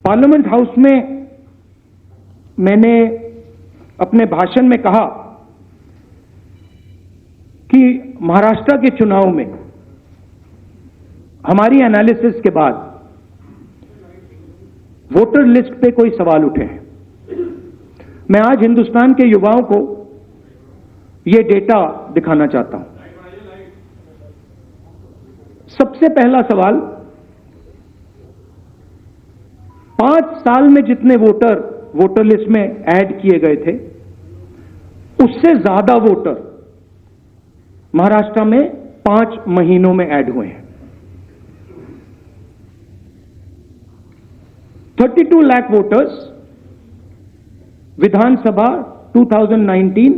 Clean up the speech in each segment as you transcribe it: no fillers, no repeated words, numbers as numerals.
Parliament house में मैंने अपने भाषण में कहा कि महाराष्ट्र के चुनाव में हमारी एनालिसिस के बाद वोटर लिस्ट पे कोई सवाल उठे हैं। मैं आज हिंदुस्तान के युवाओं को यह डेटा दिखाना चाहता हूं। सबसे पहला सवाल, 5 साल में जितने वोटर लिस्ट में ऐड किए गए थे, उससे ज्यादा वोटर महाराष्ट्र में 5 महीनों में ऐड हुए हैं। 32 लाख वोटर्स विधानसभा 2019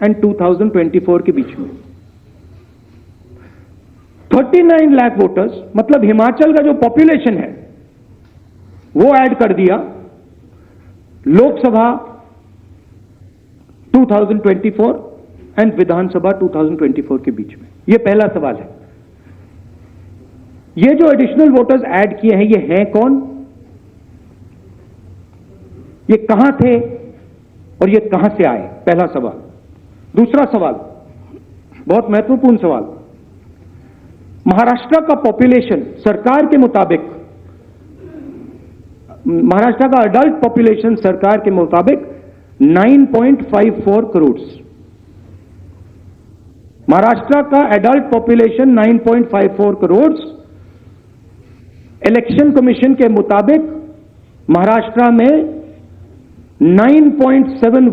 एंड 2024 के बीच में। 39 लाख वोटर्स मतलब हिमाचल का जो पॉपुलेशन है वो ऐड कर दिया लोकसभा 2024 एंड विधानसभा 2024 के बीच में। यह पहला सवाल है। ये जो एडिशनल वोटर्स ऐड किए हैं, ये हैं कौन, ये कहां थे और ये कहां से आए? पहला सवाल। दूसरा सवाल, बहुत महत्वपूर्ण सवाल, महाराष्ट्र का पॉपुलेशन सरकार के मुताबिक, महाराष्ट्र का अडल्ट पॉपुलेशन सरकार के मुताबिक 9.54 करोड़। महाराष्ट्र का adult population 9.54 crore. Election commission के मुताबिक महाराष्ट्र में 9.7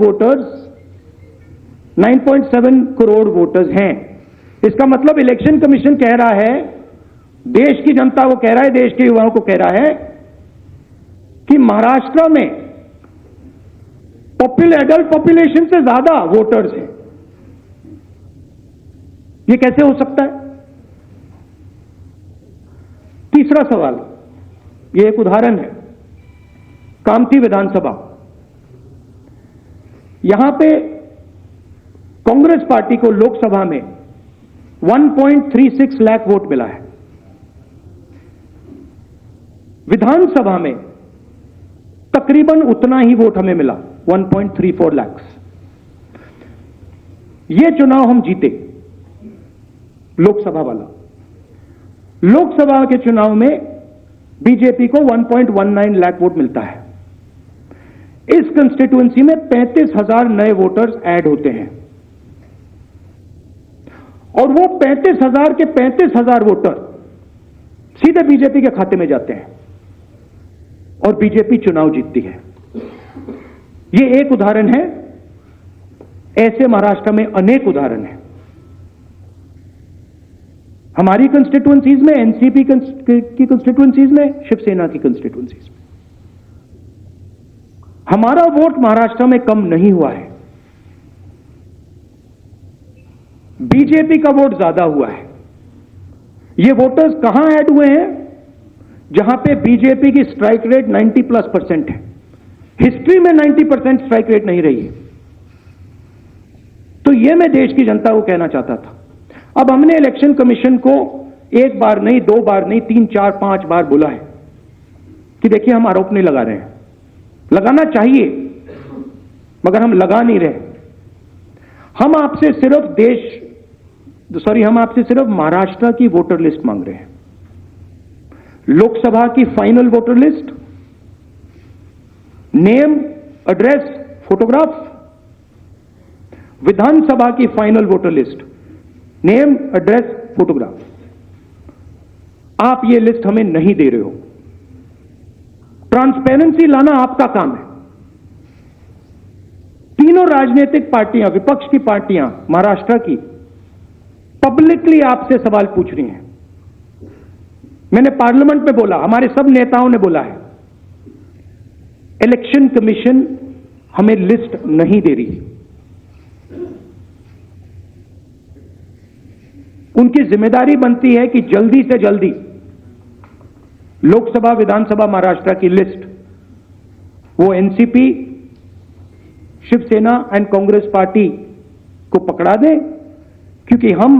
करोड़ वोटर्स हैं। इसका मतलब इलेक्शन कमीशन कह रहा है, देश की जनता को कह रहा है, देश के युवाओं को कह रहा है कि महाराष्ट्र में एडल्ट पॉपुलेशन से ज्यादा वोटर्स हैं। यह कैसे हो सकता है? तीसरा सवाल, यह एक उदाहरण है, कामठी विधानसभा। यहां पे कांग्रेस पार्टी को लोकसभा में 1.36 लाख वोट मिला है। विधानसभा में तकरीबन उतना ही वोट हमें मिला, 1.34 लाख। यह चुनाव हम जीते, लोकसभा वाला। लोकसभा के चुनाव में बीजेपी को 1.19 लाख वोट मिलता है। इस कंस्टिट्यूएंसी में 35,000 नए वोटर्स ऐड होते हैं और वो 35,000 के 35,000 वोटर सीधे बीजेपी के खाते में जाते हैं और बीजेपी चुनाव जीतती है। ये एक उदाहरण है, ऐसे महाराष्ट्र में अनेक उदाहरण हैं। हमारी कंस्टिट्यूएंसीज में, एनसीपी की कंस्टिट्यूएंसीज में, शिवसेना की कंस्टिट्यूएंसीज में। हमारा वोट महाराष्ट्र में कम नहीं हुआ है, बीजेपी का वोट ज्यादा हुआ है। ये वोटर्स कहां ऐड हुए हैं? जहां पे बीजेपी की स्ट्राइक रेट 90+% है। हिस्ट्री में 90% स्ट्राइक रेट नहीं रही है। तो यह मैं देश की जनता को कहना चाहता था। अब हमने इलेक्शन कमीशन को 1 बार नहीं, 2 बार नहीं, 3, 4, 5 बार बोला है कि देखिए हम आरोप नहीं लगा रहे हैं, लगाना चाहिए मगर हम लगा नहीं रहे। हम आपसे सिर्फ महाराष्ट्र की वोटर लिस्ट मांग रहे हैं। लोकसभा की final voter list, name, address, photograph. Vidhan Sabha की final voter list, name, address, photograph. आप ये लिस्ट हमें नहीं दे रहे हो। ट्रांसपेरेंसी लाना आपका काम है। तीनों राजनीतिक पार्टियां, विपक्ष की पार्टियां महाराष्ट्र की, पब्लिकली आपसे सवाल पूछ रही हैं। मैंने पार्लियामेंट में बोला, हमारे सब नेताओं ने बोला है, इलेक्शन कमीशन हमें लिस्ट नहीं दे रही। उनकी जिम्मेदारी बनती है कि जल्दी से जल्दी लोकसभा, विधानसभा महाराष्ट्र की लिस्ट वो NCP, Shiv Sena and Congress party को पकड़ा दें, क्योंकि हम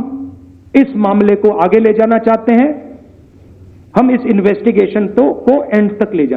इस मामले को आगे ले जाना चाहते हैं। हम इस इन्वेस्टिगेशन को एंड तक ले जाना